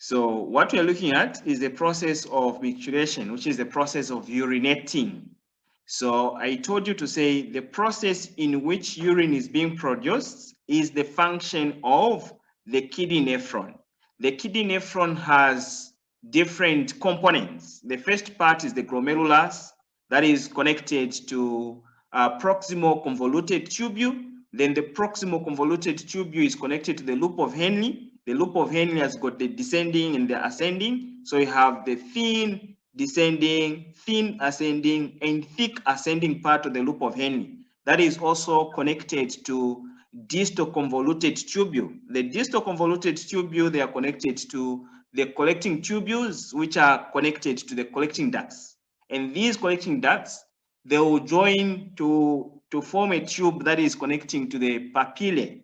So what we are looking at is the process of micturition, which is the process of urinating. So I told you to say the process in which urine is being produced is the function of the kidney nephron. The kidney nephron has different components. The first part is the glomerulus that is connected to proximal convoluted tubule. Then the proximal convoluted tubule is connected to the loop of Henle. The loop of Henle has got the descending and the ascending. So you have the thin descending, thin ascending, and thick ascending part of the loop of Henle. That is also connected to distal convoluted tubule. The distal convoluted tubule, they are connected to the collecting tubules, which are connected to the collecting ducts. And these collecting ducts, they will join to form a tube that is connecting to the papillae.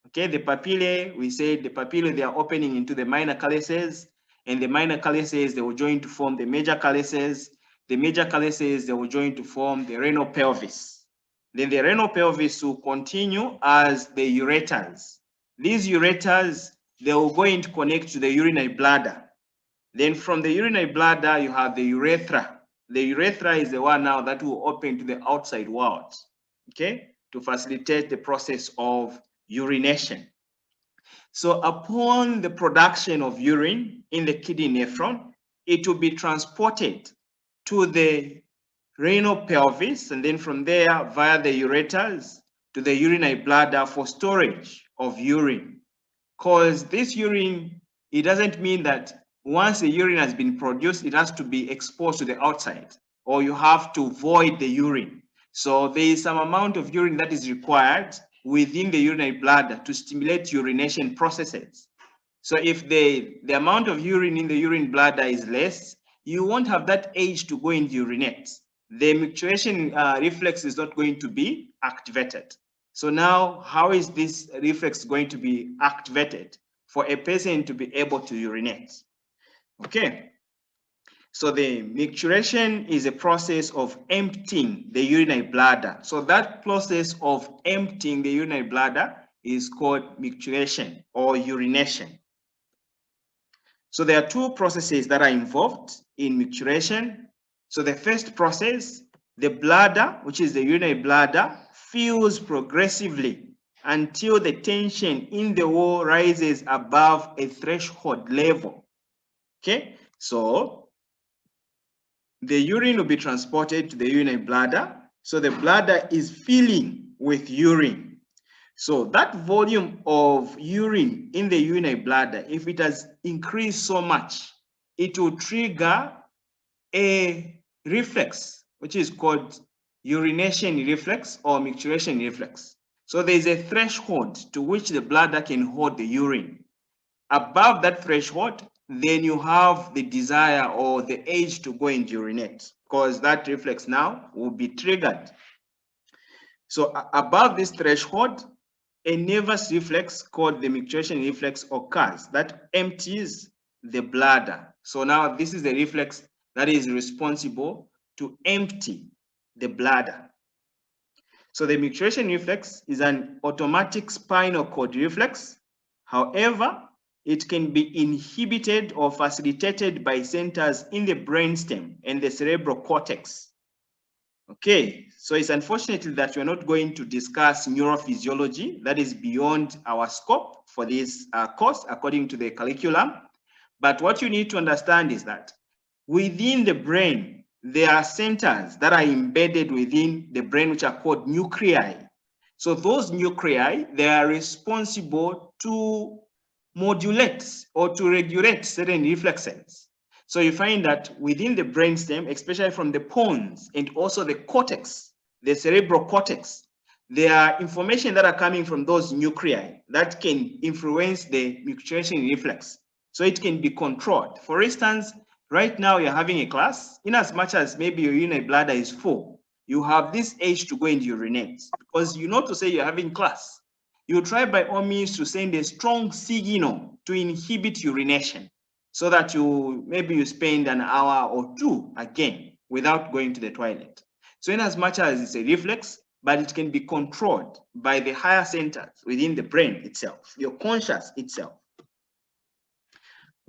Okay, the papillae, we said the papillae, they are opening into the minor calyces, and the minor calyces, they will join to form the major calyces. The major calyces, they will join to form the renal pelvis. Then the renal pelvis will continue as the ureters. These ureters, they will go into connect to the urinary bladder. Then from the urinary bladder, you have the urethra. The urethra is the one now that will open to the outside world, okay, to facilitate the process of urination. So upon the production of urine in the kidney nephron, it will be transported to the renal pelvis, and then from there via the ureters to the urinary bladder for storage of urine. Because this urine, it doesn't mean that once the urine has been produced, it has to be exposed to the outside, or you have to void the urine. So there is some amount of urine that is required within the urinary bladder to stimulate urination processes. So if the amount of urine in the urine bladder is less, you won't have that urge to go and urinate. The micturition reflex is not going to be activated. So now, how is this reflex going to be activated for a person to be able to urinate? Okay. So the micturition is a process of emptying the urinary bladder. So that process of emptying the urinary bladder is called micturition or urination. So there are two processes that are involved in micturition. So the first process, the bladder, which is the urinary bladder, fills progressively until the tension in the wall rises above a threshold level. Okay, so the urine will be transported to the urinary bladder. So the bladder is filling with urine. So that volume of urine in the urinary bladder, if it has increased so much, it will trigger a reflex, which is called urination reflex or micturition reflex. So there is a threshold to which the bladder can hold the urine. Above that threshold, then you have the desire or the urge to go and urinate, because that reflex now will be triggered. So above this threshold, a nervous reflex called the micturition reflex occurs that empties the bladder. So now this is the reflex that is responsible to empty the bladder. So the micturition reflex is an automatic spinal cord reflex. However, it can be inhibited or facilitated by centers in the brainstem and the cerebral cortex. Okay, so it's unfortunate that we're not going to discuss neurophysiology. That is beyond our scope for this course, according to the curriculum. But what you need to understand is that within the brain, there are centers that are embedded within the brain, which are called nuclei. So those nuclei, they are responsible to modulate or to regulate certain reflexes. So you find that within the brainstem, especially from the pons and also the cortex, the cerebral cortex, there are information that are coming from those nuclei that can influence the micturition reflex. So it can be controlled. For instance, right now you're having a class, in as much as maybe your urinary bladder is full, you have this urge to go and urinate because you know to say you're having class. You try by all means to send a strong signal to inhibit urination so that maybe you spend an hour or two again without going to the toilet. So in as much as it's a reflex, but it can be controlled by the higher centers within the brain itself, your conscious itself.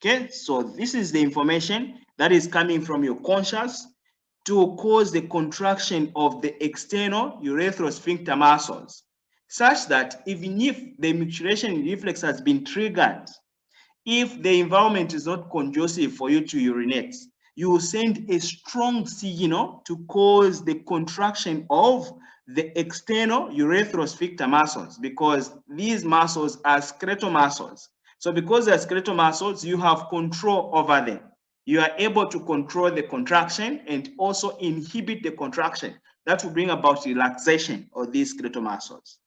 Okay, so this is the information that is coming from your conscious to cause the contraction of the external urethrosphincter muscles, such that even if the micturition reflex has been triggered, if the environment is not conducive for you to urinate, you will send a strong signal to cause the contraction of the external urethrosphincter muscles, because these muscles are skeletal muscles. So because they're skeletal muscles, you have control over them. You are able to control the contraction and also inhibit the contraction. That will bring about relaxation of these skeletal muscles.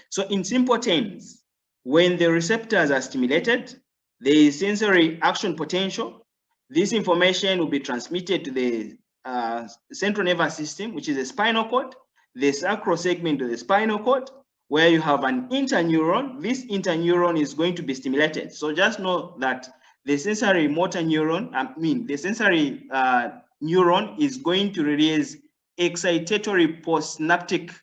So in simple terms, when the receptors are stimulated, there is sensory action potential. This information will be transmitted to the central nervous system, which is the spinal cord, the sacral segment of the spinal cord, where you have an interneuron. This interneuron is going to be stimulated. So just know that the sensory motor neuron, the sensory neuron is going to release excitatory postsynaptic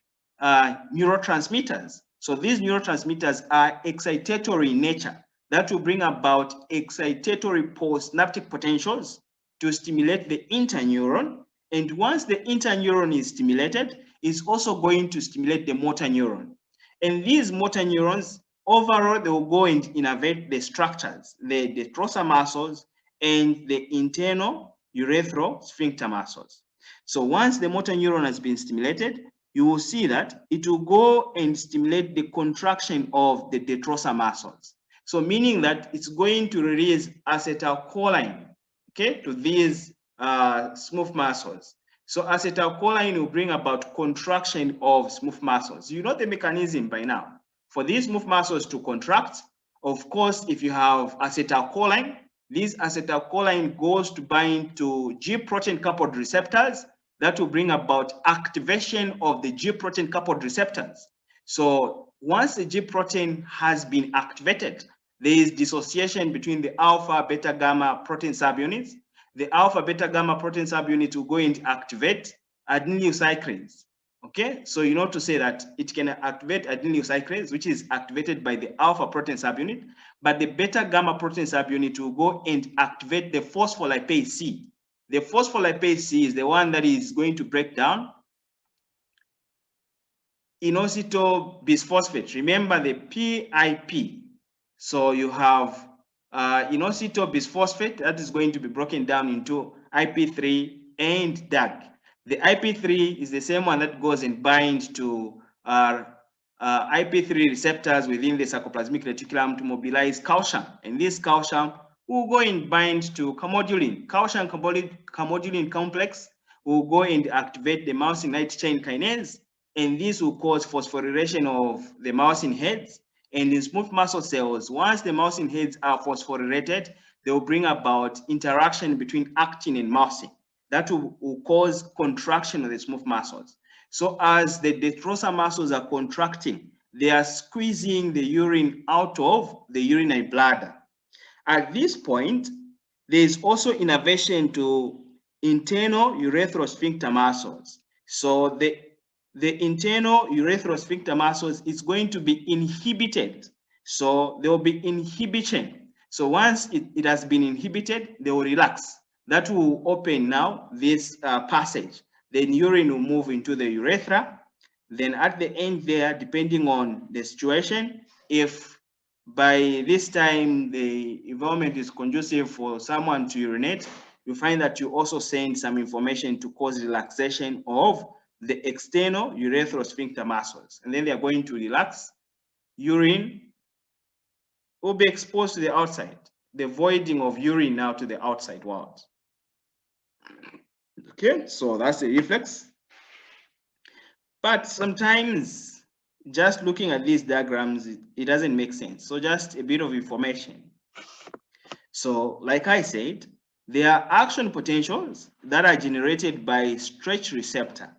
neurotransmitters. So these neurotransmitters are excitatory in nature. That will bring about excitatory postsynaptic potentials to stimulate the interneuron. And once the interneuron is stimulated, it's also going to stimulate the motor neuron. And these motor neurons, overall, they will go and innervate the structures, the detrusor muscles and the internal urethral sphincter muscles. So once the motor neuron has been stimulated, you will see that it will go and stimulate the contraction of the detrusor muscles. So meaning that it's going to release acetylcholine, okay, to these smooth muscles. So acetylcholine will bring about contraction of smooth muscles. You know the mechanism by now. For these smooth muscles to contract, of course, if you have acetylcholine, this acetylcholine goes to bind to G protein coupled receptors. That will bring about activation of the G protein coupled receptors. So once the G protein has been activated, there is dissociation between the alpha, beta, gamma protein subunits. The alpha, beta, gamma protein subunit will go and activate adenylocyclines. Okay, so you know to say that it can activate adenylocyclines, which is activated by the alpha protein subunit, but the beta gamma protein subunit will go and activate the phospholipase C. The phospholipase C is the one that is going to break down inositol bisphosphate. Remember the PIP. So you have inositol bisphosphate that is going to be broken down into IP3 and DAG. The IP3 is the same one that goes and binds to IP3 receptors within the sarcoplasmic reticulum to mobilize calcium. And this calcium will go and bind to camodulin. Calcium camodulin complex will go and activate the myosin light chain kinase, and this will cause phosphorylation of the myosin heads. And in smooth muscle cells, once the myosin heads are phosphorylated, they will bring about interaction between actin and myosin. That will cause contraction of the smooth muscles. So as the detrusor muscles are contracting, they are squeezing the urine out of the urinary bladder. At this point, there is also innervation to internal urethral sphincter muscles. So the internal urethral sphincter muscles is going to be inhibited. So there will be inhibition. So once it has been inhibited, they will relax. That will open now this passage. Then urine will move into the urethra. Then at the end there, depending on the situation, if by this time the environment is conducive for someone to urinate, you find that you also send some information to cause relaxation of the external urethral sphincter muscles. And then they are going to relax. Urine will be exposed to the outside, the voiding of urine now to the outside world. Okay, so that's the reflex. But sometimes just looking at these diagrams, it doesn't make sense. So just a bit of information. So like I said, there are action potentials that are generated by stretch receptor.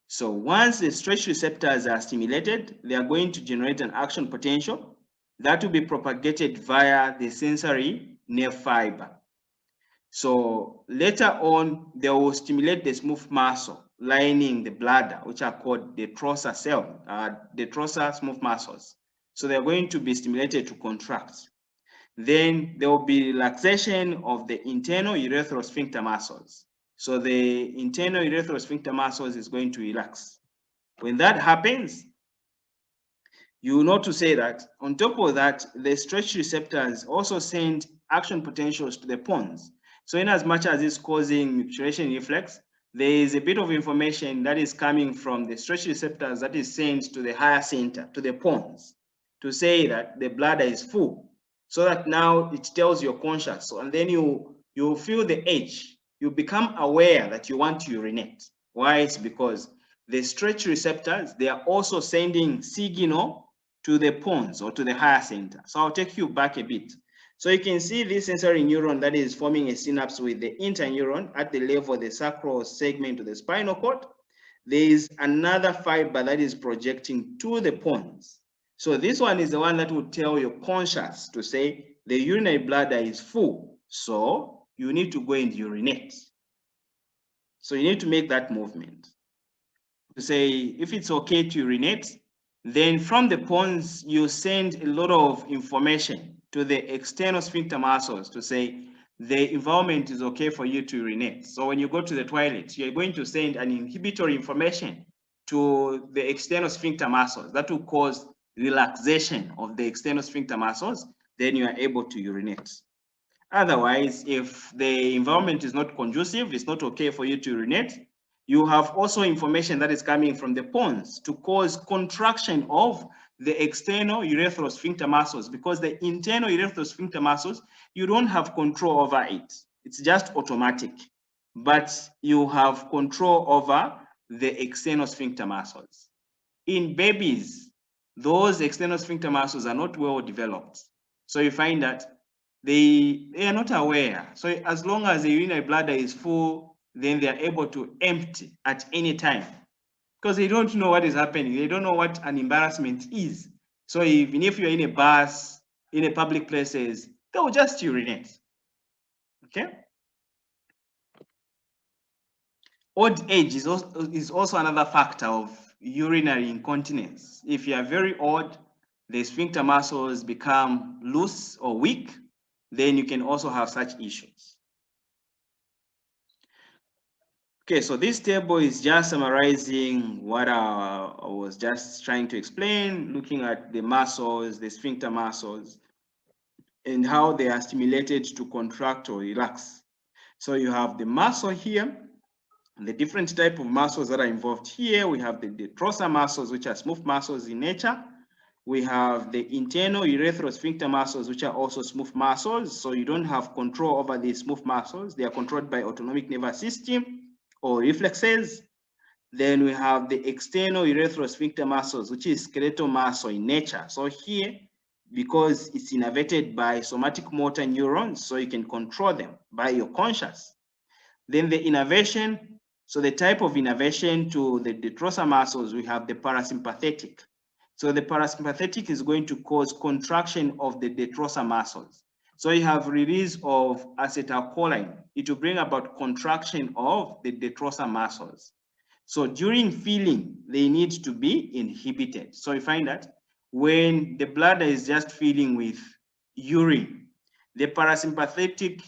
So once the stretch receptors are stimulated, they are going to generate an action potential that will be propagated via the sensory nerve fiber. So later on, they will stimulate the smooth muscle lining the bladder, which are called detrusor detrusor smooth muscles. So they're going to be stimulated to contract. Then there will be relaxation of the internal urethral sphincter muscles. So the internal urethral sphincter muscles is going to relax. When that happens, you know to say that on top of that, the stretch receptors also send action potentials to the pons. So in as much as it's causing micturition reflex, there is a bit of information that is coming from the stretch receptors that is sent to the higher center, to the pons, to say that the bladder is full. So that now it tells you're conscious. So, and then you feel the edge. You become aware that you want to urinate. Why? It's because the stretch receptors, they are also sending signal to the pons or to the higher center. So I'll take you back a bit. So you can see this sensory neuron that is forming a synapse with the interneuron at the level of the sacral segment of the spinal cord. There is another fiber that is projecting to the pons. So this one is the one that will tell your conscious to say the urinary bladder is full. So you need to go and urinate. So you need to make that movement to say if it's okay to urinate. Then from the pons, you send a lot of information to the external sphincter muscles to say the environment is okay for you to urinate. So when you go to the toilet, you're going to send an inhibitory information to the external sphincter muscles that will cause relaxation of the external sphincter muscles. Then you are able to urinate. Otherwise, if the environment is not conducive, it's not okay for you to urinate, you have also information that is coming from the pons to cause contraction of the external urethral sphincter muscles, because the internal urethral sphincter muscles, you don't have control over it. It's just automatic, but you have control over the external sphincter muscles. In babies, those external sphincter muscles are not well developed. So you find that they are not aware. So as long as the urinary bladder is full, then they are able to empty at any time because they don't know what is happening. They don't know what an embarrassment is. So even if you're in a bus, in a public places, they will just urinate. Okay. Old age is also another factor of urinary incontinence. If you are very old, the sphincter muscles become loose or weak, then you can also have such issues. Okay, so this table is just summarizing what I was just trying to explain, looking at the muscles, the sphincter muscles, and how they are stimulated to contract or relax. So you have the muscle here, and the different type of muscles that are involved here. We have the detrusor muscles, which are smooth muscles in nature. We have the internal urethral sphincter muscles, which are also smooth muscles. So you don't have control over these smooth muscles. They are controlled by autonomic nervous system or reflexes. Then we have the external urethral sphincter muscles, which is skeletal muscle in nature. So here, because it's innervated by somatic motor neurons, so you can control them by your conscious. Then the innervation, so the type of innervation to the detrusor muscles, we have the parasympathetic. So the parasympathetic is going to cause contraction of the detrusor muscles. So you have release of acetylcholine. It will bring about contraction of the detrusor muscles. So during feeling, they need to be inhibited. So you find that when the bladder is just filling with urine, the parasympathetic,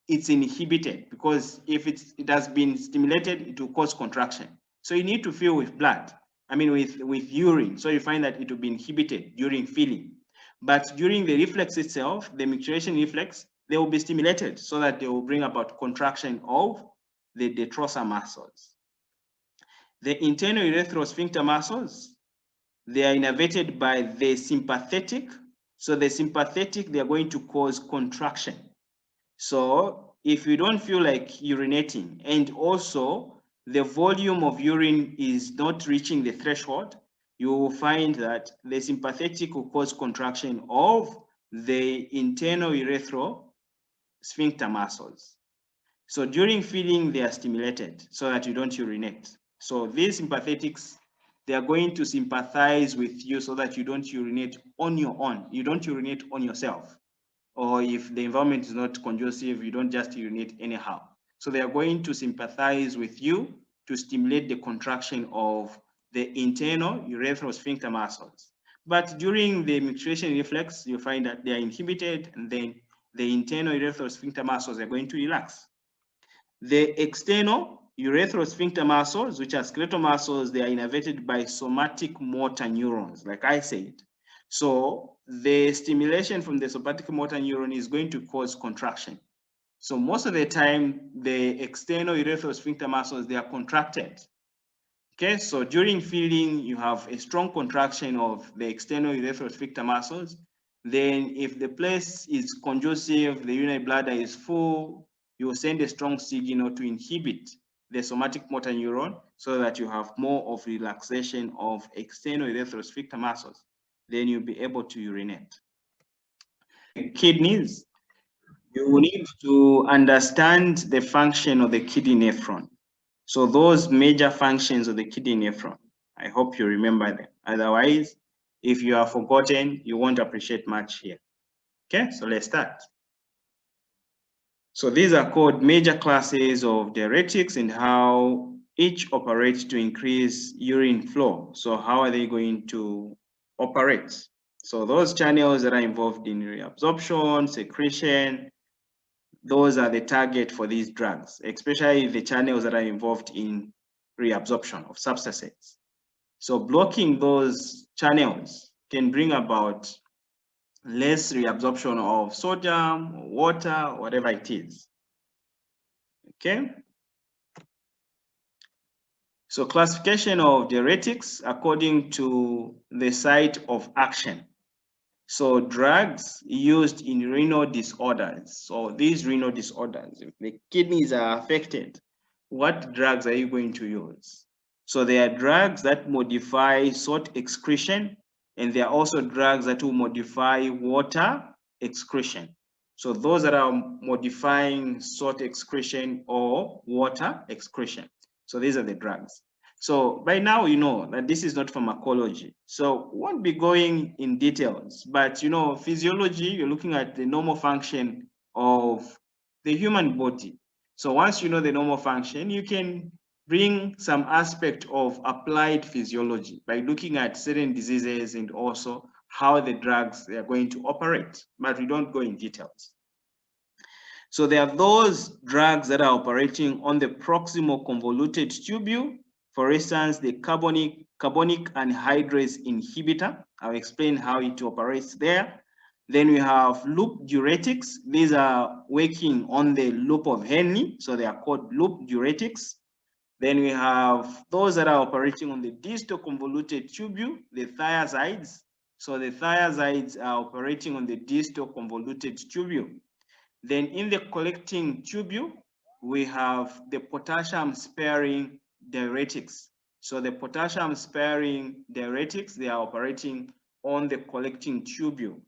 it's inhibited because if it has been stimulated, it will cause contraction. So you need to fill with blood, with urine. So you find that it will be inhibited during feeling. But during the reflex itself, the micturition reflex, they will be stimulated so that they will bring about contraction of the detrusor muscles. The internal urethral sphincter muscles, they are innervated by the sympathetic. So the sympathetic, they are going to cause contraction. So if you don't feel like urinating and also the volume of urine is not reaching the threshold, you will find that the sympathetic will cause contraction of the internal urethral sphincter muscles. So during feeding, they are stimulated so that you don't urinate. So these sympathetics, they are going to sympathize with you so that you don't urinate on your own. You don't urinate on yourself. Or if the environment is not conducive, you don't just urinate anyhow. So they are going to sympathize with you to stimulate the contraction of the internal urethral sphincter muscles. But during the micturition reflex, you find that they are inhibited, and then the internal urethral sphincter muscles are going to relax. The external urethral sphincter muscles, which are skeletal muscles, they are innervated by somatic motor neurons, like I said. So the stimulation from the somatic motor neuron is going to cause contraction. So most of the time, the external urethral sphincter muscles, they are contracted. Okay, so during feeding, you have a strong contraction of the external urethral sphincter muscles. Then if the place is conducive, the urinary bladder is full, you will send a strong signal to inhibit the somatic motor neuron so that you have more of relaxation of external urethral sphincter muscles. Then you'll be able to urinate. Kidneys, you need to understand the function of the kidney nephron. So those major functions of the kidney nephron, I hope you remember them. Otherwise, if you are forgotten, you won't appreciate much here. Okay, so let's start. So these are called major classes of diuretics and how each operates to increase urine flow. So how are they going to operate? So those channels that are involved in reabsorption, secretion, those are the target for these drugs, especially the channels that are involved in reabsorption of substances. So blocking those channels can bring about less reabsorption of sodium, water, whatever it is. Okay. So classification of diuretics according to the site of action. So drugs used in renal disorders. So these renal disorders, if the kidneys are affected, what drugs are you going to use? So there are drugs that modify salt excretion, and there are also drugs that will modify water excretion. So those that are modifying salt excretion or water excretion. So these are the drugs. So by now, you know that this is not pharmacology. So we won't be going in details, but you know, physiology, you're looking at the normal function of the human body. So once you know the normal function, you can bring some aspect of applied physiology by looking at certain diseases and also how the drugs they are going to operate, but we don't go in details. So there are those drugs that are operating on the proximal convoluted tubule. For instance, the carbonic anhydrase inhibitor. I'll explain how it operates there. Then we have loop diuretics. These are working on the loop of Henle, so they are called loop diuretics. Then we have those that are operating on the distal convoluted tubule, the thiazides. So the thiazides are operating on the distal convoluted tubule. Then in the collecting tubule, we have the potassium-sparing diuretics. So the potassium-sparing diuretics, they are operating on the collecting tubule.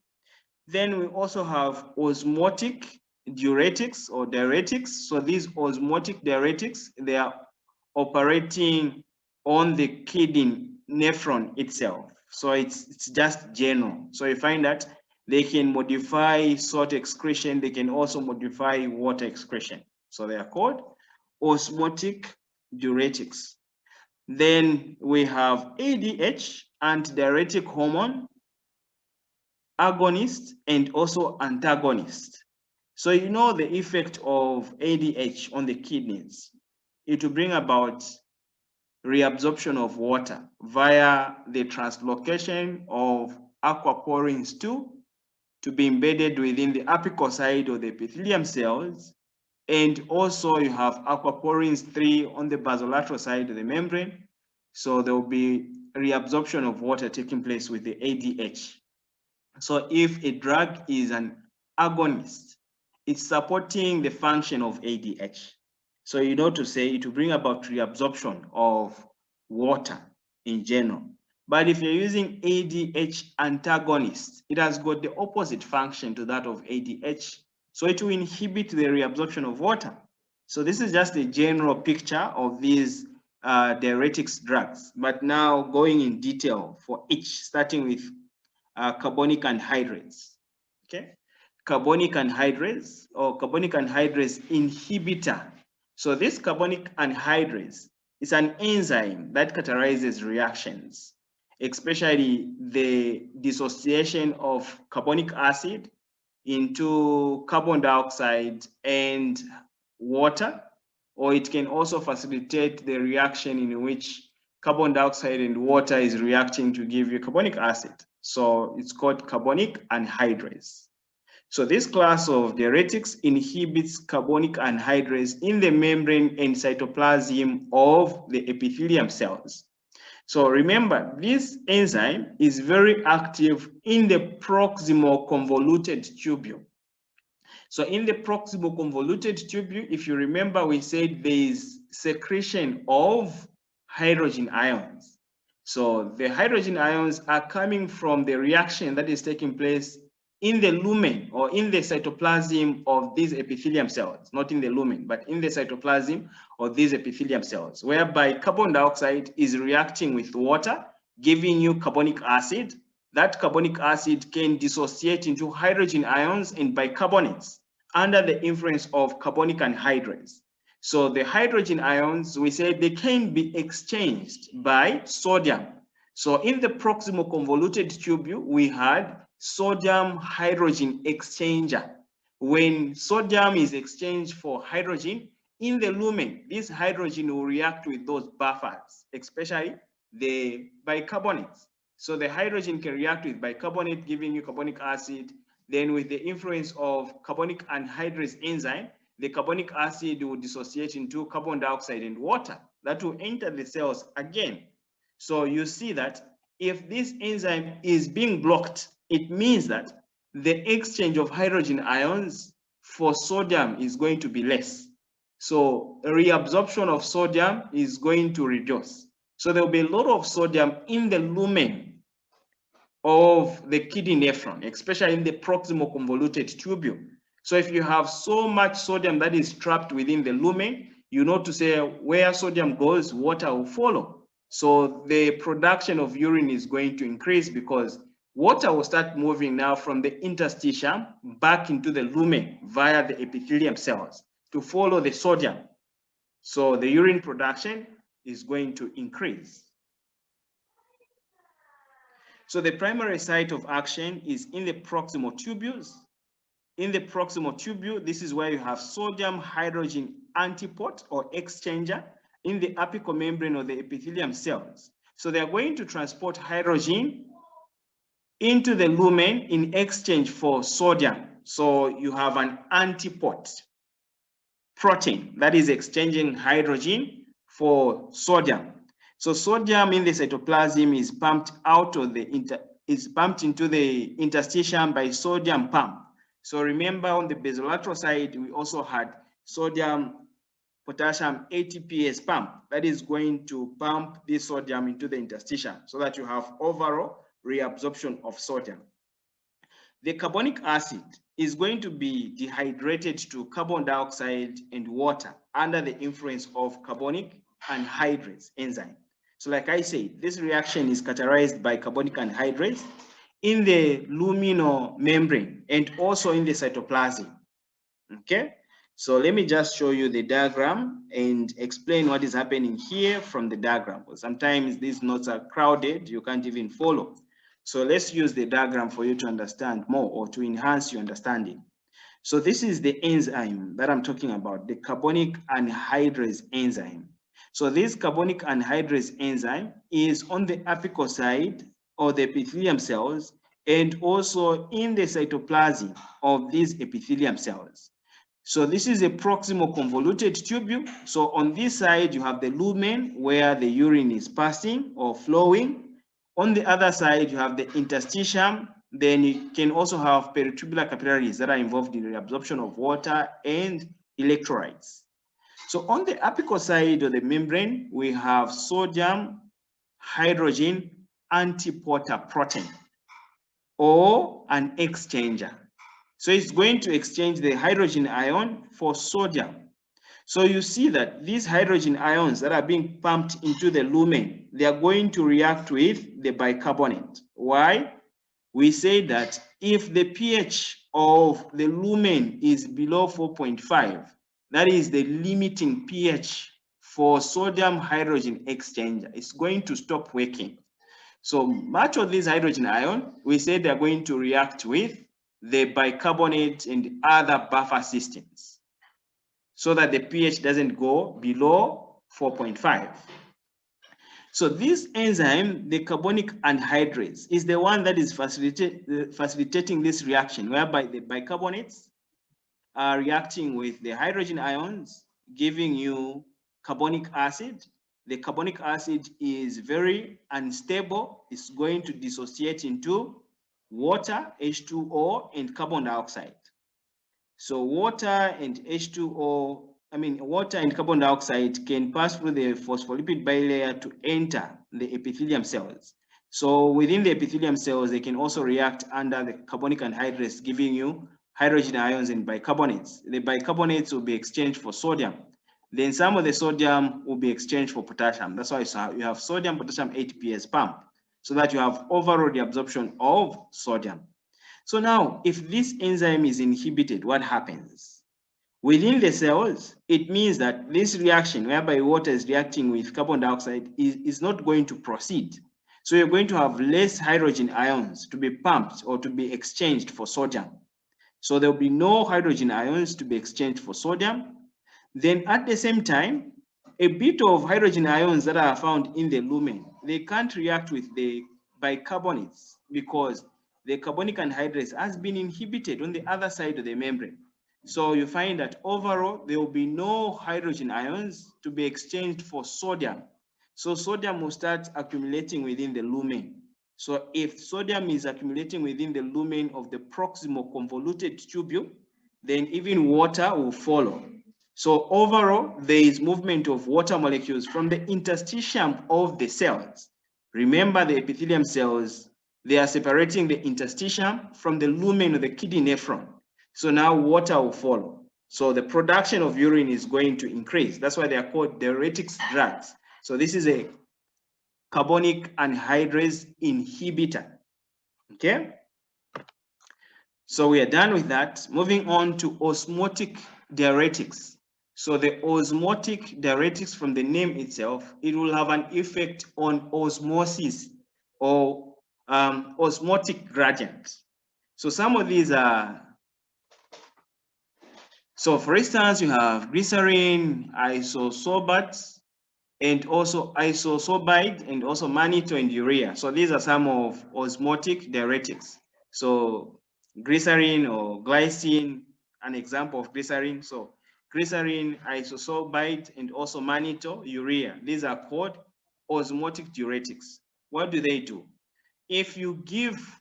Then we also have osmotic diuretics or diuretics. So these osmotic diuretics, they are operating on the kidney nephron itself. So it's just general. So you find that they can modify salt excretion. They can also modify water excretion. So they are called osmotic diuretics. Then we have ADH, antidiuretic hormone, agonist, and also antagonist. So you know the effect of ADH on the kidneys. It will bring about reabsorption of water via the translocation of aquaporins 2 to be embedded within the apical side of the epithelium cells. And also you have aquaporins 3 on the basolateral side of the membrane. So there will be reabsorption of water taking place with the ADH. So if a drug is an agonist, it's supporting the function of ADH. So you know to say it will bring about reabsorption of water in general. But if you're using ADH antagonist, it has got the opposite function to that of ADH. So it will inhibit the reabsorption of water. So this is just a general picture of these diuretics drugs. But now going in detail for each, starting with carbonic anhydrase. Okay, carbonic anhydrase or carbonic anhydrase inhibitor. So this carbonic anhydrase is an enzyme that catalyzes reactions. especially the dissociation of carbonic acid into carbon dioxide and water, or it can also facilitate the reaction in which carbon dioxide and water is reacting to give you carbonic acid. So it's called carbonic anhydrase. So this class of diuretics inhibits carbonic anhydrase in the membrane and cytoplasm of the epithelium cells. So remember, this enzyme is very active in the proximal convoluted tubule. So in the proximal convoluted tubule, if you remember, we said there is secretion of hydrogen ions. So the hydrogen ions are coming from the reaction that is taking place in the lumen or in the cytoplasm of these epithelium cells, not in the lumen, but in the cytoplasm of these epithelium cells, whereby carbon dioxide is reacting with water, giving you carbonic acid. That carbonic acid can dissociate into hydrogen ions and bicarbonates under the influence of carbonic anhydrase. So the hydrogen ions, we say they can be exchanged by sodium. So in the proximal convoluted tubule, we had sodium hydrogen exchanger. When sodium is exchanged for hydrogen in the lumen, this hydrogen will react with those buffers, especially the bicarbonates. So the hydrogen can react with bicarbonate, giving you carbonic acid. Then with the influence of carbonic anhydrase enzyme, the carbonic acid will dissociate into carbon dioxide and water that will enter the cells again. So you see that if this enzyme is being blocked, it means that the exchange of hydrogen ions for sodium is going to be less. So reabsorption of sodium is going to reduce. So there will be a lot of sodium in the lumen of the kidney nephron, especially in the proximal convoluted tubule. So if you have so much sodium that is trapped within the lumen, you know to say where sodium goes, water will follow. So the production of urine is going to increase because water will start moving now from the interstitium back into the lumen via the epithelium cells to follow the sodium. So the urine production is going to increase. So the primary site of action is in the proximal tubules. In the proximal tubule, this is where you have sodium hydrogen antiport or exchanger in the apical membrane of the epithelium cells. So they're going to transport hydrogen into the lumen in exchange for sodium. So you have an antiport protein that is exchanging hydrogen for sodium. So sodium in the cytoplasm is pumped out of the pumped into the interstitium by sodium pump. So remember on the basolateral side, we also had sodium potassium ATPase pump that is going to pump this sodium into the interstitium so that you have overall reabsorption of sodium. The carbonic acid is going to be dehydrated to carbon dioxide and water under the influence of carbonic anhydrase enzyme. So like I said, this reaction is catalyzed by carbonic anhydrase in the luminal membrane and also in the cytoplasm. Okay, so let me just show you the diagram and explain what is happening here from the diagram. Sometimes these notes are crowded, you can't even follow. So let's use the diagram for you to understand more or to enhance your understanding. So this is the enzyme that I'm talking about, the carbonic anhydrase enzyme. So this carbonic anhydrase enzyme is on the apical side of the epithelium cells and also in the cytoplasm of these epithelium cells. So this is a proximal convoluted tubule. So on this side, you have the lumen where the urine is passing or flowing. On the other side, you have the interstitium. Then you can also have peritubular capillaries that are involved in the reabsorption of water and electrolytes. So on the apical side of the membrane, we have sodium hydrogen antiporter protein or an exchanger. So it's going to exchange the hydrogen ion for sodium. So you see that these hydrogen ions that are being pumped into the lumen, they are going to react with the bicarbonate. Why? We say that if the pH of the lumen is below 4.5, that is the limiting pH for sodium hydrogen exchanger, it's going to stop working. So much of this hydrogen ion, we said they're going to react with the bicarbonate and other buffer systems so that the pH doesn't go below 4.5. So this enzyme, the carbonic anhydrase, is the one that is facilitating this reaction, whereby the bicarbonates are reacting with the hydrogen ions, giving you carbonic acid. The carbonic acid is very unstable. It's going to dissociate into water, H2O, and carbon dioxide. So water and H2O, water and carbon dioxide can pass through the phospholipid bilayer to enter the epithelium cells. So within the epithelium cells, they can also react under the carbonic anhydrase, giving you hydrogen ions and bicarbonates. The bicarbonates will be exchanged for sodium. Then some of the sodium will be exchanged for potassium. That's why you have sodium, potassium, ATPase pump, so that you have overall reabsorption of sodium. So now, if this enzyme is inhibited, what happens? Within the cells, it means that this reaction, whereby water is reacting with carbon dioxide, is not going to proceed. So you're going to have less hydrogen ions to be pumped or to be exchanged for sodium. So there will be no hydrogen ions to be exchanged for sodium. Then at the same time, a bit of hydrogen ions that are found in the lumen, they can't react with the bicarbonates because the carbonic anhydrase has been inhibited on the other side of the membrane. So you find that overall, there will be no hydrogen ions to be exchanged for sodium. So sodium will start accumulating within the lumen. So if sodium is accumulating within the lumen of the proximal convoluted tubule, then even water will follow. So overall, there is movement of water molecules from the interstitium of the cells. Remember, the epithelium cells, they are separating the interstitium from the lumen of the kidney nephron. So now water will follow. So the production of urine is going to increase. That's why they are called diuretics drugs. So this is a carbonic anhydrase inhibitor. Okay? So we are done with that. Moving on to osmotic diuretics. So the osmotic diuretics, from the name itself, it will have an effect on osmosis or osmotic gradient. So some of these are, so for instance, you have glycerin, isosorbate, and also isosorbide, and also mannitol and urea. So these are some of osmotic diuretics. So glycerin or glycine, an example of glycerin. So glycerin, isosorbide, and also mannitol, urea. These are called osmotic diuretics. What do they do? If you give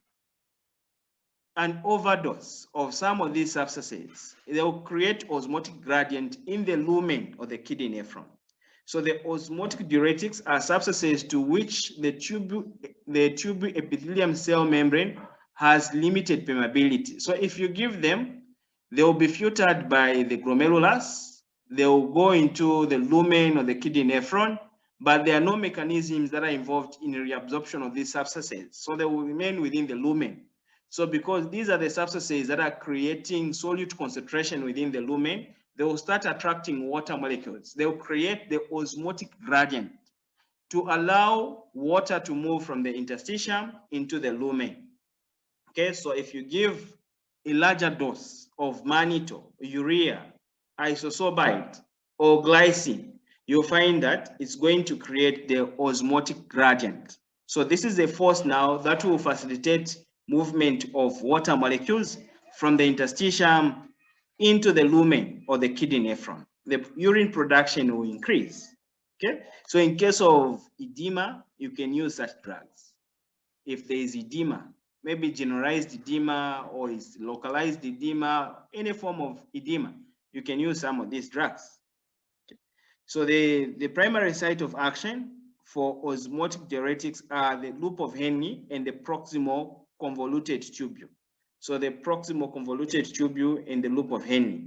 an overdose of some of these substances, they will create osmotic gradient in the lumen of the kidney nephron. So the osmotic diuretics are substances to which the tubule epithelium cell membrane has limited permeability. So if you give them, they will be filtered by the glomerulus, they will go into the lumen of the kidney nephron, but there are no mechanisms that are involved in reabsorption of these substances. So they will remain within the lumen. So because these are the substances that are creating solute concentration within the lumen, they will start attracting water molecules. They will create the osmotic gradient to allow water to move from the interstitium into the lumen. Okay, so if you give a larger dose of mannitol, urea, isosorbide, or glycine, you'll find that it's going to create the osmotic gradient. So this is a force now that will facilitate movement of water molecules from the interstitium into the lumen or the kidney nephron. The urine production will increase. Okay, so in case of edema, you can use such drugs. If there is edema, maybe generalized edema or is localized edema, any form of edema, you can use some of these drugs. Okay. So the primary site of action for osmotic diuretics are the loop of Henle and the proximal convoluted tubule. So the proximal convoluted tubule and the loop of Henle.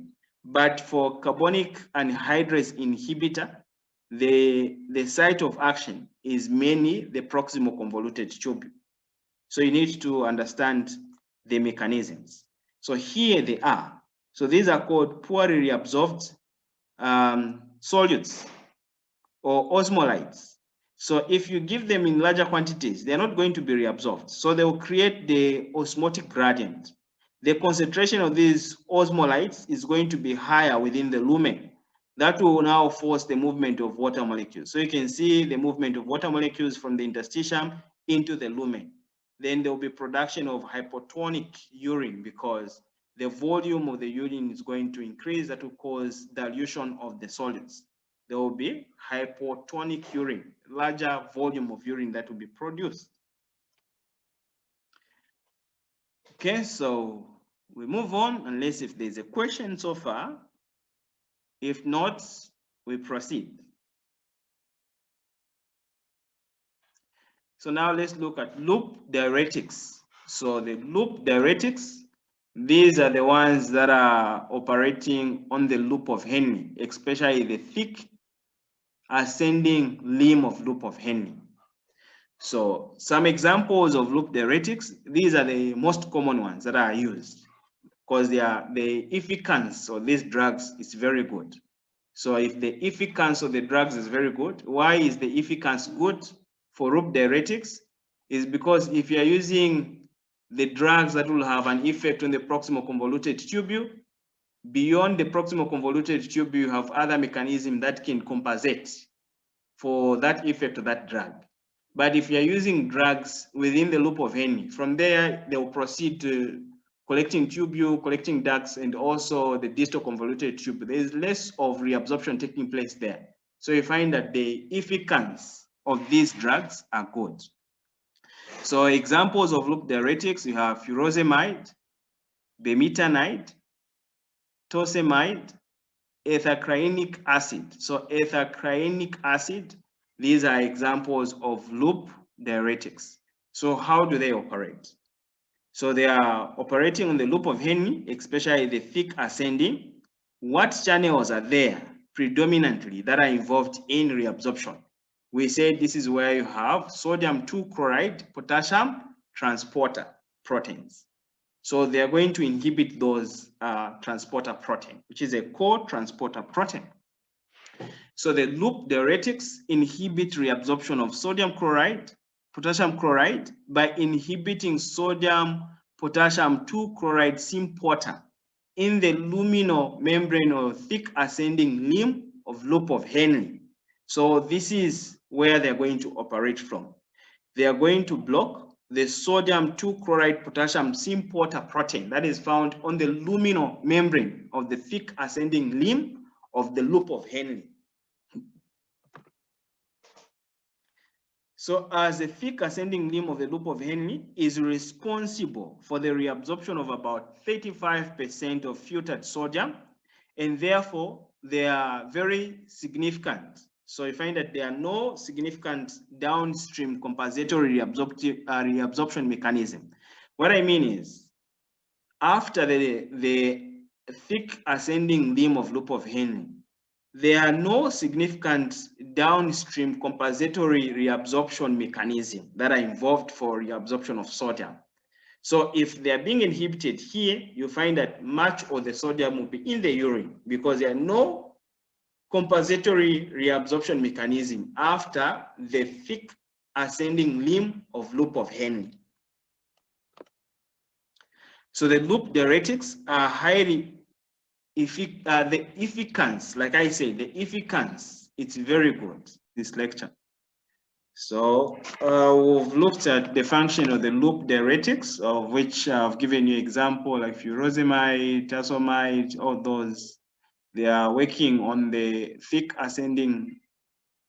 But for carbonic anhydrase inhibitor, the site of action is mainly the proximal convoluted tubule. So you need to understand the mechanisms. So here they are. So these are called poorly reabsorbed solutes or osmolytes. So if you give them in larger quantities, they're not going to be reabsorbed. So they will create the osmotic gradient. The concentration of these osmolytes is going to be higher within the lumen. That will now force the movement of water molecules. So you can see the movement of water molecules from the interstitium into the lumen. Then there will be production of hypotonic urine because the volume of the urine is going to increase. That will cause dilution of the solids. There will be hypotonic urine, larger volume of urine that will be produced. Okay, so we move on unless if there's a question so far. If not, we proceed. So now let's look at loop diuretics. So the loop diuretics, these are the ones that are operating on the loop of Henle, especially the thick ascending limb of loop of Henle. So some examples of loop diuretics, these are the most common ones that are used because the efficacy of these drugs is very good. So if the efficacy of the drugs is very good, why is the efficacy good for loop diuretics? Is because if you are using the drugs that will have an effect on the proximal convoluted tubule, beyond the proximal convoluted tubule, you have other mechanisms that can compensate for that effect of that drug. But if you're using drugs within the loop of Henle, from there, they will proceed to collecting tubule, collecting ducts, and also the distal convoluted tube. There is less of reabsorption taking place there. So you find that the efficacy of these drugs are good. So examples of loop diuretics, you have furosemide, bemetanide, torsemide, ethacryonic acid. So ethacryonic acid, these are examples of loop diuretics. So how do they operate? So they are operating on the loop of Henle, especially the thick ascending. What channels are there predominantly that are involved in reabsorption? We say this is where you have sodium 2 chloride, potassium transporter proteins. So they are going to inhibit those transporter protein, which is a co-transporter protein. So the loop diuretics inhibit reabsorption of sodium chloride, potassium chloride by inhibiting sodium potassium 2 chloride symporter in the luminal membrane or thick ascending limb of loop of Henle. So this is where they're going to operate from. They are going to block the sodium 2 chloride potassium symporter protein that is found on the luminal membrane of the thick ascending limb of the loop of Henle. So as the thick ascending limb of the loop of Henle is responsible for the reabsorption of about 35% of filtered sodium, and therefore they are very significant. So you find that there are no significant downstream compensatory reabsorption mechanism. What I mean is, after the thick ascending limb of loop of Henle, there are no significant downstream compensatory reabsorption mechanism that are involved for reabsorption of sodium. So if they are being inhibited here, you find that much of the sodium will be in the urine because there are no compensatory reabsorption mechanism after the thick ascending limb of loop of Henle. So the loop diuretics are highly the efficacy, like I say, the efficacy, it's very good, this lecture. So we've looked at the function of the loop diuretics, of which I've given you example like furosemide, torsemide, all those. They are working on the thick ascending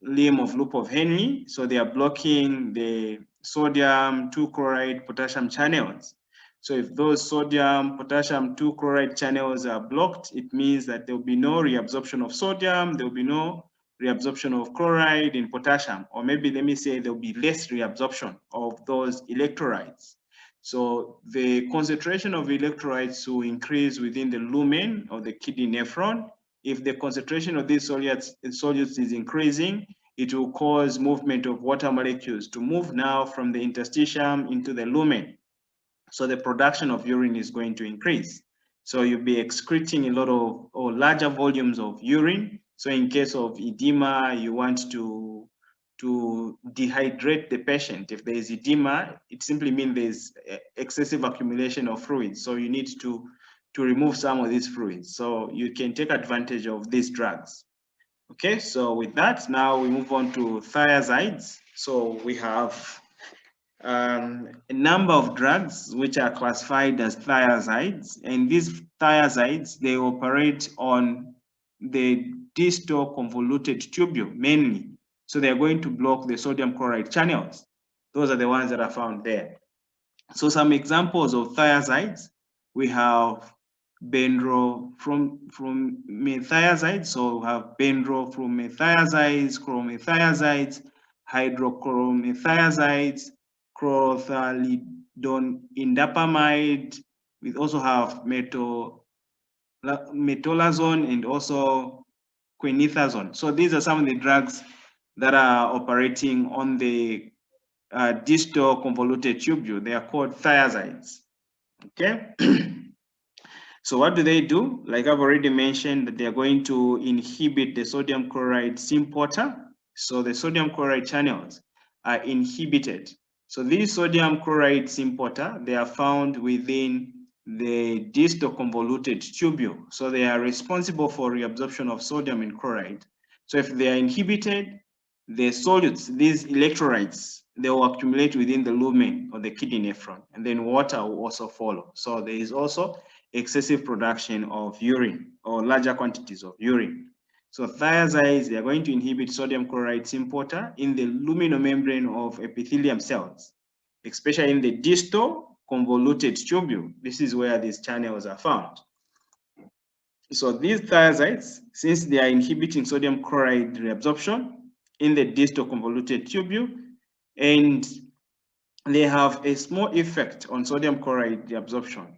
limb of loop of Henle. So they are blocking the sodium 2 chloride potassium channels. So if those sodium potassium 2 chloride channels are blocked, it means that there will be no reabsorption of sodium, there will be no reabsorption of chloride in potassium, or maybe let me say there will be less reabsorption of those electrolytes. So the concentration of electrolytes will increase within the lumen of the kidney nephron. If the concentration of these solutes is increasing, it will cause movement of water molecules to move now from the interstitium into the lumen. So the production of urine is going to increase. So you'll be excreting a lot of or larger volumes of urine. So in case of edema, you want to to dehydrate the patient. If there is edema, it simply means there's excessive accumulation of fluids. So you need to remove some of these fluids. So you can take advantage of these drugs. Okay, so with that, now we move on to thiazides. So we have a number of drugs which are classified as thiazides, and these thiazides, they operate on the distal convoluted tubule mainly. So they're going to block the sodium chloride channels. Those are the ones that are found there. So some examples of thiazides, we have bendroflumethiazides. So we have bendroflumethiazides, chlormethiazides, hydrochloromethiazides, chlorothalidone. We also have metolazone and also quinethazone. So these are some of the drugs that are operating on the distal convoluted tubule. They are called thiazides. Okay. So what do they do? Like I've already mentioned, that they are going to inhibit the sodium chloride symporter. So the sodium chloride channels are inhibited. So these sodium chloride symporter, they are found within the distal convoluted tubule. So they are responsible for reabsorption of sodium and chloride. So if they are inhibited, the solutes, these electrolytes, they will accumulate within the lumen or the kidney nephron, and then water will also follow. So there is also excessive production of urine or larger quantities of urine. So thiazides, they are going to inhibit sodium chloride symporter in the luminal membrane of epithelium cells, especially in the distal convoluted tubule. This is where these channels are found. So these thiazides, since they are inhibiting sodium chloride reabsorption in the distal convoluted tubule, and they have a small effect on sodium chloride reabsorption,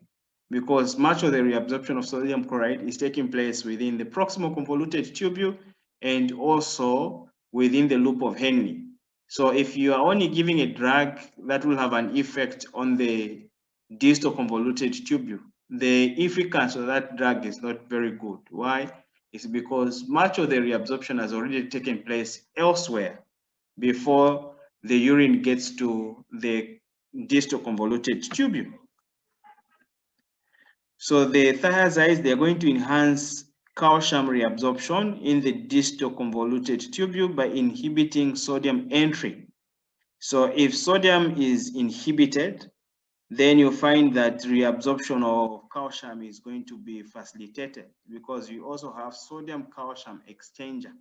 because much of the reabsorption of sodium chloride is taking place within the proximal convoluted tubule and also within the loop of Henle. So if you are only giving a drug that will have an effect on the distal convoluted tubule, the efficacy of that drug is not very good. Why? It's because much of the reabsorption has already taken place elsewhere before the urine gets to the distal convoluted tubule. So the thiazides, they're going to enhance calcium reabsorption in the distal convoluted tubule by inhibiting sodium entry. So if sodium is inhibited, then you find that reabsorption of calcium is going to be facilitated, because you also have sodium calcium exchanger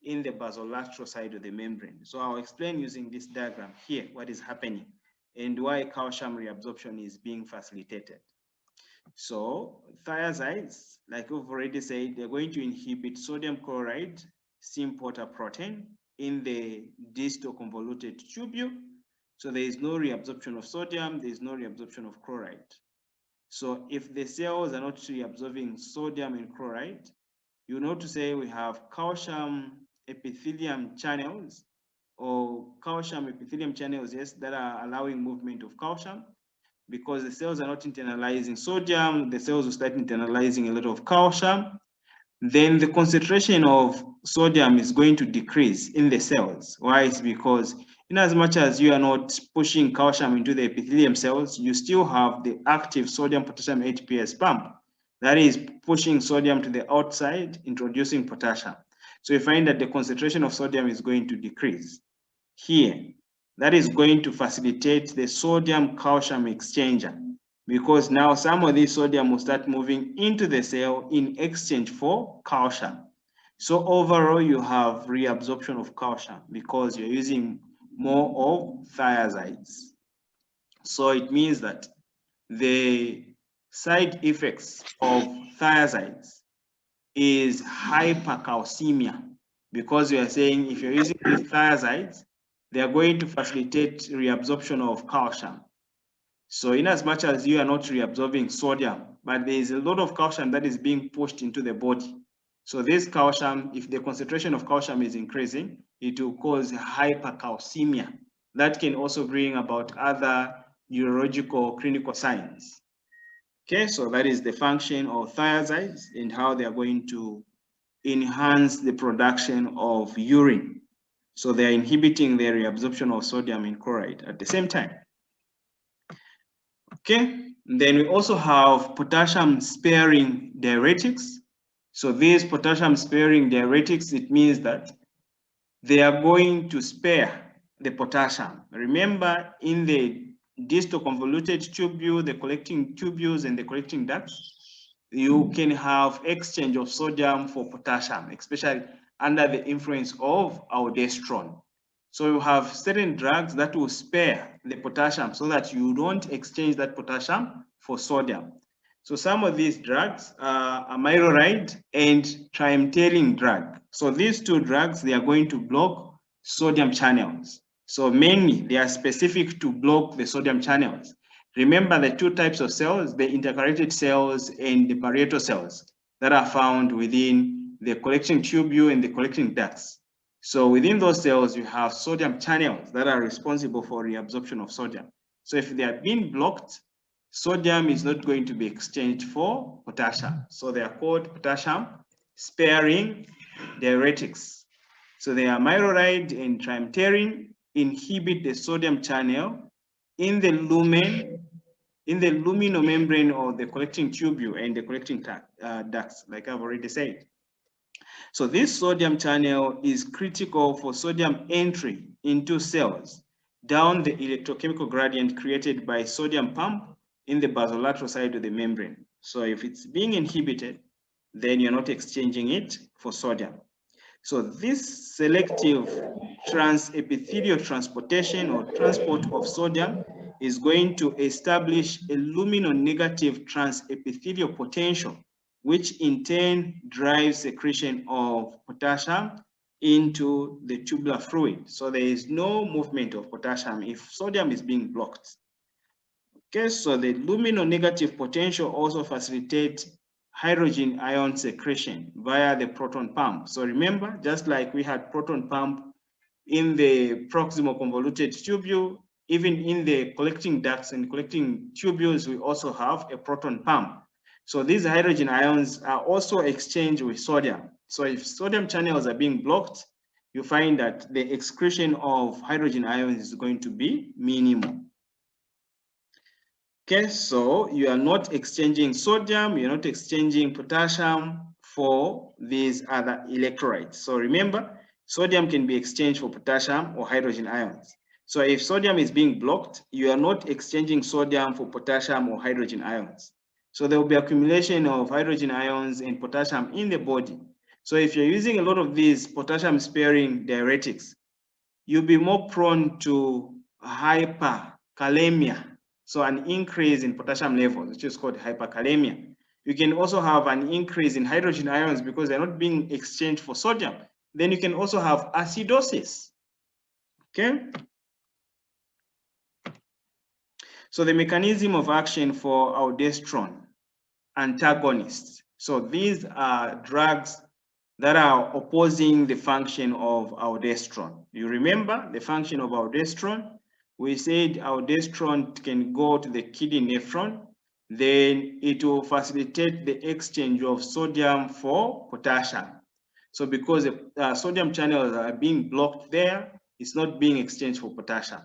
in the basolateral side of the membrane. So I'll explain using this diagram here what is happening and why calcium reabsorption is being facilitated. So thiazides, like we've already said, they're going to inhibit sodium chloride symporter protein in the distal convoluted tubule. So there is no reabsorption of sodium, there is no reabsorption of chloride. So if the cells are not reabsorbing sodium and chloride, you know to say we have calcium epithelium channels, or calcium epithelium channels, yes, that are allowing movement of calcium. Because the cells are not internalizing sodium, the cells will start internalizing a lot of calcium. Then the concentration of sodium is going to decrease in the cells. Why? It's because in as much as you are not pushing calcium into the epithelium cells, you still have the active sodium potassium ATPase pump that is pushing sodium to the outside, introducing potassium. So you find that the concentration of sodium is going to decrease here. That is going to facilitate the sodium calcium exchanger, because now some of this sodium will start moving into the cell in exchange for calcium. So overall, you have reabsorption of calcium because you're using more of thiazides. So it means that the side effects of thiazides is hypercalcemia, because you are saying if you're using these thiazides, they are going to facilitate reabsorption of calcium. So in as much as you are not reabsorbing sodium, but there is a lot of calcium that is being pushed into the body. So this calcium, if the concentration of calcium is increasing, it will cause hypercalcemia. That can also bring about other neurological clinical signs. Okay, so that is the function of thiazides and how they are going to enhance the production of urine. So they are inhibiting the reabsorption of sodium and chloride at the same time. Okay, then we also have potassium-sparing diuretics. So these potassium-sparing diuretics, it means that they are going to spare the potassium. Remember, in the distal convoluted tubule, the collecting tubules and the collecting ducts, you can have exchange of sodium for potassium, especially under the influence of aldosterone. So you have certain drugs that will spare the potassium so that you don't exchange that potassium for sodium. So some of these drugs are amiloride and trimethyl drug. So these two drugs, they are going to block sodium channels. So mainly they are specific to block the sodium channels. Remember the two types of cells, the intercalated cells and the parietal cells that are found within the collecting tubule and the collecting ducts. So within those cells, you have sodium channels that are responsible for reabsorption of sodium. So if they are being blocked, sodium is not going to be exchanged for potassium. So they are called potassium-sparing diuretics. So the amiloride and trimethyl inhibit the sodium channel in the lumen, in the luminomembrane of the collecting tubule and the collecting ducts, like I've already said. So this sodium channel is critical for sodium entry into cells down the electrochemical gradient created by sodium pump in the basolateral side of the membrane. So if it's being inhibited, then you're not exchanging it for sodium. So this selective transepithelial transportation or transport of sodium is going to establish a luminonegative transepithelial potential, which in turn drives secretion of potassium into the tubular fluid. So there is no movement of potassium if sodium is being blocked. Okay, so the luminonegative potential also facilitates hydrogen ion secretion via the proton pump. So remember, just like we had proton pump in the proximal convoluted tubule, even in the collecting ducts and collecting tubules, we also have a proton pump. So these hydrogen ions are also exchanged with sodium. So if sodium channels are being blocked, you find that the excretion of hydrogen ions is going to be minimal. Okay, so you are not exchanging sodium, you're not exchanging potassium for these other electrolytes. So remember, sodium can be exchanged for potassium or hydrogen ions. So if sodium is being blocked, you are not exchanging sodium for potassium or hydrogen ions. So there will be accumulation of hydrogen ions and potassium in the body. So if you're using a lot of these potassium-sparing diuretics, you'll be more prone to hyperkalemia. So an increase in potassium levels, which is called hyperkalemia. You can also have an increase in hydrogen ions because they're not being exchanged for sodium. Then you can also have acidosis. Okay. So the mechanism of action for aldosterone antagonists. So these are drugs that are opposing the function of aldosterone. You remember the function of aldosterone? We said aldosterone can go to the kidney nephron, then it will facilitate the exchange of sodium for potassium. So because the sodium channels are being blocked there, it's not being exchanged for potassium.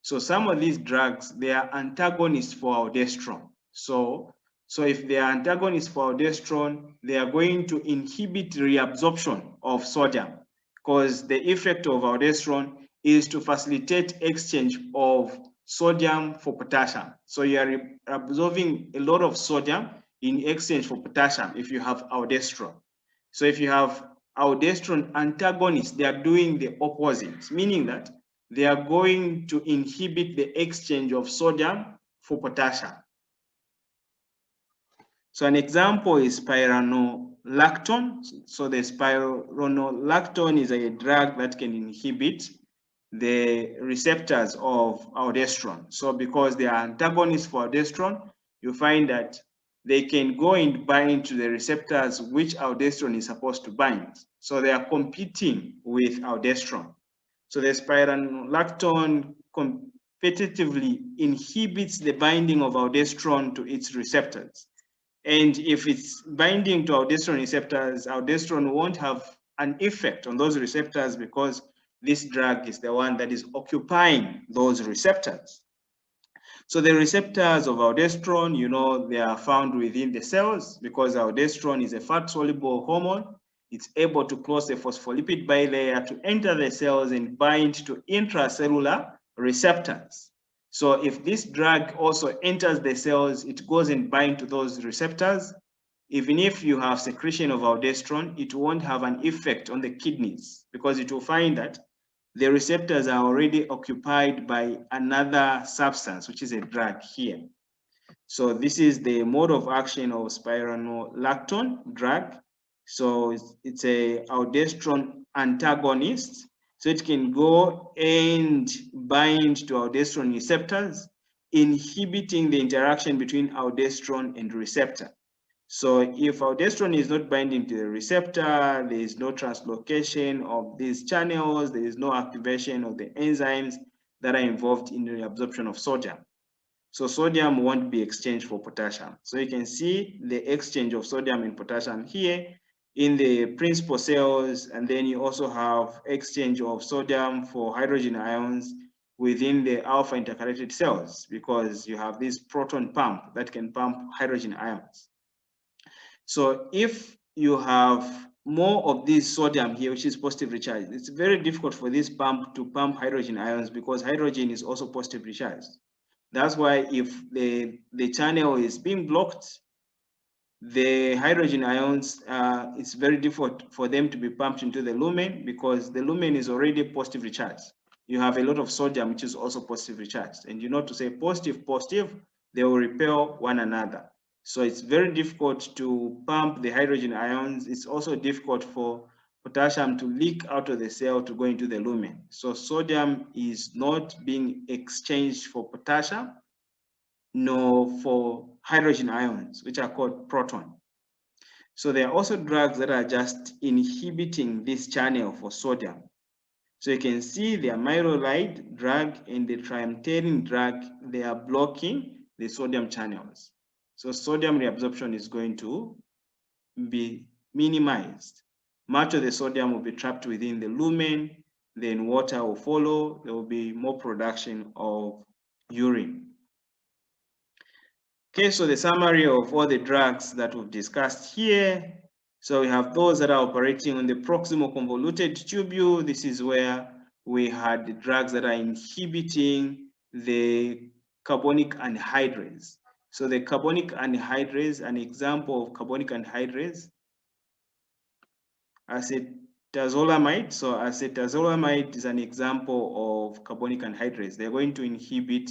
So some of these drugs, they are antagonists for aldosterone. So if they are antagonists for aldosterone, they are going to inhibit reabsorption of sodium because the effect of aldosterone is to facilitate exchange of sodium for potassium. So you are absorbing a lot of sodium in exchange for potassium if you have aldosterone. So if you have aldosterone antagonists, they are doing the opposite, meaning that they are going to inhibit the exchange of sodium for potassium. So an example is spironolactone. So the spironolactone is a drug that can inhibit the receptors of aldosterone. So because they are antagonists for aldosterone, you find that they can go and bind to the receptors which aldosterone is supposed to bind. So they are competing with aldosterone. So the spironolactone competitively inhibits the binding of aldosterone to its receptors. And if it's binding to aldosterone receptors, aldosterone won't have an effect on those receptors because this drug is the one that is occupying those receptors. So the receptors of aldosterone, you know, they are found within the cells because aldosterone is a fat-soluble hormone. It's able to cross the phospholipid bilayer to enter the cells and bind to intracellular receptors. So if this drug also enters the cells, it goes and binds to those receptors. Even if you have secretion of aldosterone, it won't have an effect on the kidneys because it will find that the receptors are already occupied by another substance, which is a drug here. So this is the mode of action of spironolactone drug. So it's a aldosterone antagonist. So it can go and bind to aldosterone receptors, inhibiting the interaction between aldosterone and receptor. So if aldosterone is not binding to the receptor, there is no translocation of these channels, there is no activation of the enzymes that are involved in the reabsorption of sodium. So sodium won't be exchanged for potassium. So you can see the exchange of sodium and potassium here in the principal cells, and then you also have exchange of sodium for hydrogen ions within the alpha intercalated cells because you have this proton pump that can pump hydrogen ions. So if you have more of this sodium here, which is positively charged, it's very difficult for this pump to pump hydrogen ions because hydrogen is also positively charged. That's why if the channel is being blocked, the hydrogen ions, it's very difficult for them to be pumped into the lumen because the lumen is already positively charged. You have a lot of sodium, which is also positively charged. And you know, to say positive, positive, they will repel one another. So it's very difficult to pump the hydrogen ions. It's also difficult for potassium to leak out of the cell to go into the lumen. So sodium is not being exchanged for potassium, nor for hydrogen ions, which are called proton. So there are also drugs that are just inhibiting this channel for sodium. So you can see the amylolide drug and the triamterene drug, they are blocking the sodium channels. So sodium reabsorption is going to be minimized. Much of the sodium will be trapped within the lumen, then water will follow. There will be more production of urine. Okay, so the summary of all the drugs that we've discussed here. So we have those that are operating on the proximal convoluted tubule. This is where we had the drugs that are inhibiting the carbonic anhydrase. So the carbonic anhydrase, an example of carbonic anhydrase, acetazolamide. So acetazolamide is an example of carbonic anhydrase. They're going to inhibit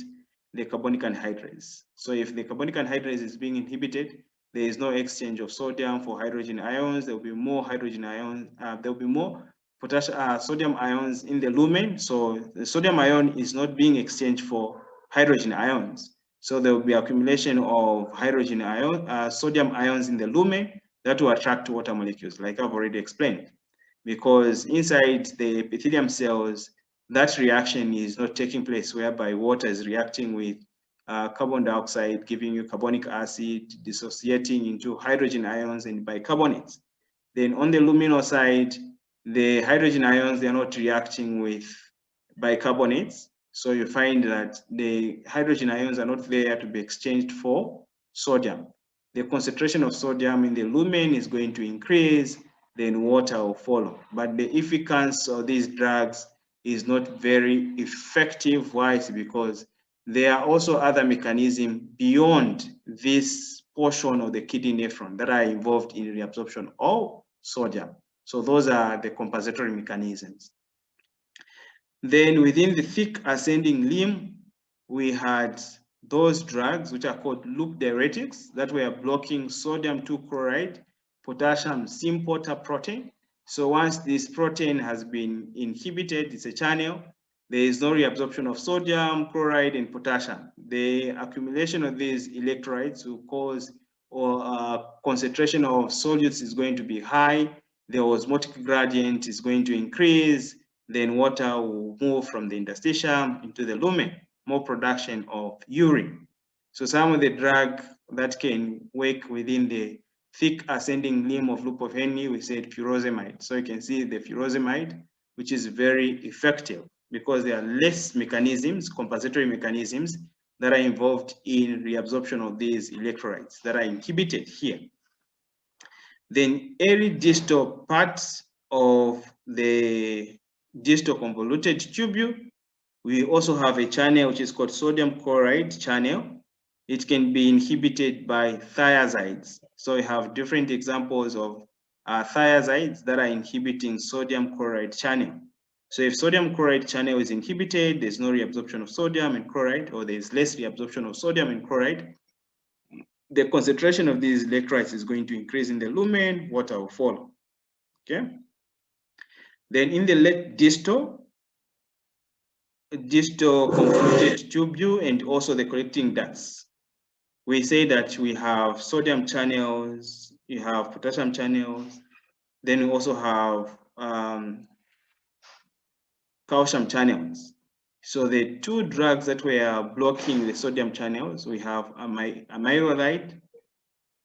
the carbonic anhydrase. So if the carbonic anhydrase is being inhibited, there is no exchange of sodium for hydrogen ions. There will be more hydrogen ions. There will be more sodium ions in the lumen. So the sodium ion is not being exchanged for hydrogen ions. So there will be accumulation of hydrogen ion, sodium ions in the lumen that will attract water molecules, like I've already explained. Because inside the epithelium cells, that reaction is not taking place, whereby water is reacting with carbon dioxide, giving you carbonic acid, dissociating into hydrogen ions and bicarbonates. Then on the luminal side, the hydrogen ions, they're not reacting with bicarbonates. So you find that the hydrogen ions are not there to be exchanged for sodium. The concentration of sodium in the lumen is going to increase, then water will follow. But the efficacy of these drugs is not very effective. Why? Because there are also other mechanisms beyond this portion of the kidney nephron that are involved in reabsorption of sodium. So those are the compensatory mechanisms. Then within the thick ascending limb, we had those drugs which are called loop diuretics that were blocking sodium 2 chloride, potassium sympater protein. So once this protein has been inhibited, it's a channel, there is no reabsorption of sodium, chloride, and potassium. The accumulation of these electrolytes will cause concentration of solutes is going to be high, the osmotic gradient is going to increase, then water will move from the interstitium into the lumen, more production of urine. So some of the drug that can work within the thick ascending limb of loop of Henle, we said furosemide. So you can see the furosemide which is very effective because there are less mechanisms, compensatory mechanisms, that are involved in reabsorption of these electrolytes that are inhibited here. Then early distal parts of the distal convoluted tubule, we also have a channel which is called sodium chloride channel. It can be inhibited by thiazides. So we have different examples of thiazides that are inhibiting sodium chloride channel. So if sodium chloride channel is inhibited, there's no reabsorption of sodium and chloride, or there's less reabsorption of sodium and chloride, the concentration of these electrolytes is going to increase in the lumen, water will follow. Okay. Then in the late distal convoluted tubule and also the collecting ducts, we say that we have sodium channels, you have potassium channels, then we also have calcium channels. So the two drugs that were blocking the sodium channels, we have amyloid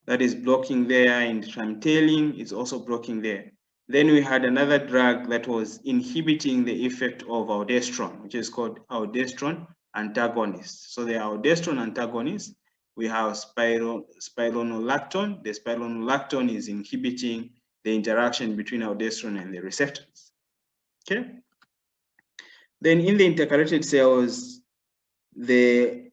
that is blocking there, and trimethylene is also blocking there. Then we had another drug that was inhibiting the effect of aldosterone, which is called aldosterone antagonists. So the aldosterone antagonists, we have spironolactone. The spironolactone is inhibiting the interaction between aldosterone and the receptors. Okay. Then in the intercalated cells, the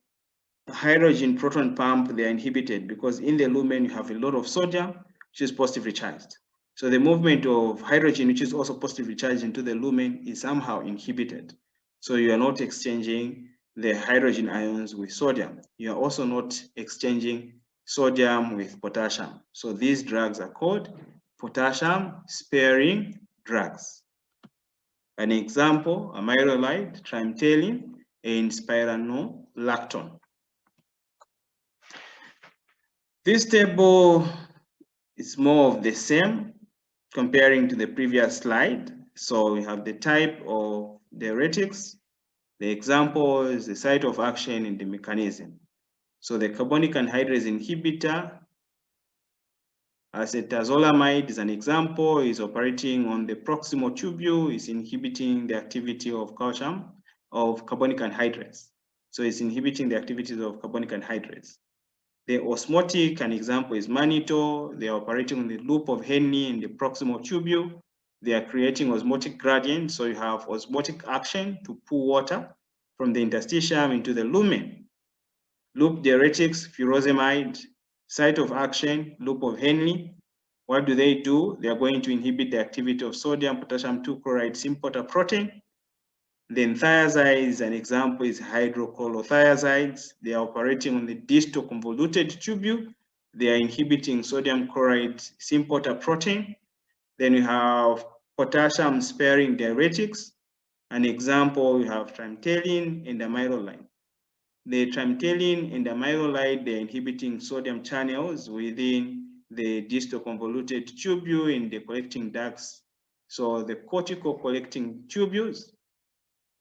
hydrogen proton pump, they are inhibited because in the lumen you have a lot of sodium, which is positively charged. So the movement of hydrogen, which is also positively charged into the lumen, is somehow inhibited. So you are not exchanging the hydrogen ions with sodium. You are also not exchanging sodium with potassium. So these drugs are called potassium-sparing drugs. An example, amyloid, trimethylene, and spironolactone. This table is more of the same comparing to the previous slide. So we have the type of diuretics, the examples, the site of action, and the mechanism. So the carbonic anhydrase inhibitor, acetazolamide is an example, is operating on the proximal tubule, is inhibiting the activity of carbonic anhydrase. So it's inhibiting the activities of carbonic anhydrase. The osmotic, an example is mannitol. They are operating on the loop of Henle in the proximal tubule. They are creating osmotic gradient. So you have osmotic action to pull water from the interstitium into the lumen. Loop diuretics, furosemide, site of action, loop of Henle. What do? They are going to inhibit the activity of sodium, potassium 2 chloride symphoter protein. Then thiazides, an example is hydrochlorothiazides. They are operating on the distal convoluted tubule. They are inhibiting sodium chloride symphoter protein. Then we have potassium-sparing diuretics. An example, we have trimethylene and amyloid. The trimethylene and amyloid, they are inhibiting sodium channels within the distal convoluted tubule in the collecting ducts. So the cortical collecting tubules.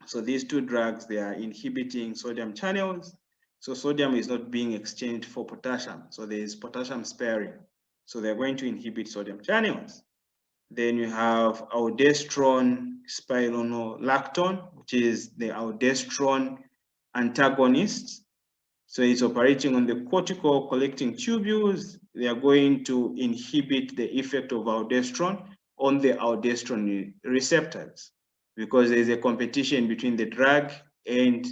So these two drugs, they are inhibiting sodium channels. So sodium is not being exchanged for potassium. So there is potassium sparing. So they're going to inhibit sodium channels. Then you have aldosterone spironolactone, which is the aldosterone antagonist. So it's operating on the cortical collecting tubules. They are going to inhibit the effect of aldosterone on the aldosterone receptors, because there is a competition between the drug and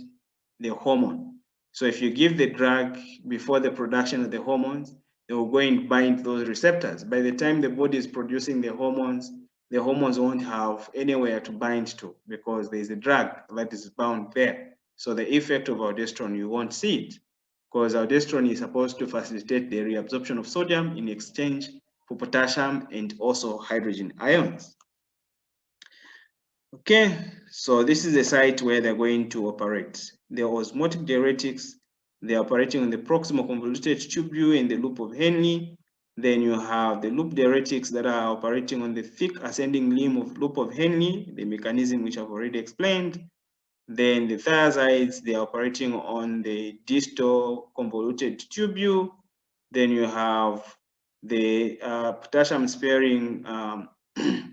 the hormone. So if you give the drug before the production of the hormones, they will go and bind those receptors. By the time the body is producing the hormones won't have anywhere to bind to because there is a drug that is bound there. So the effect of aldosterone, you won't see it because aldosterone is supposed to facilitate the reabsorption of sodium in exchange for potassium and also hydrogen ions. Okay, so this is the site where they're going to operate. The osmotic diuretics, they're operating on the proximal convoluted tubule in the loop of Henle. Then you have the loop diuretics that are operating on the thick ascending limb of loop of Henle, the mechanism which I've already explained. Then the thiazides, they are operating on the distal convoluted tubule. Then you have the potassium-sparing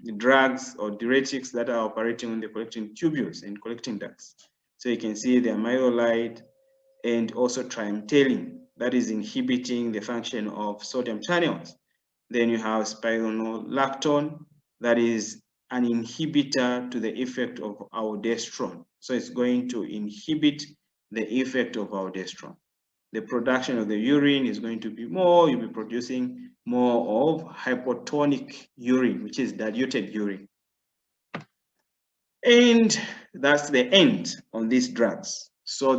the drugs or diuretics that are operating on the collecting tubules and collecting ducts. So you can see the amylolide and also triamterene that is inhibiting the function of sodium channels. Then you have spironolactone that is an inhibitor to the effect of aldosterone. So it's going to inhibit the effect of aldosterone. The production of the urine is going to be more, you'll be producing more of hypotonic urine, which is diluted urine. And that's the end on these drugs. So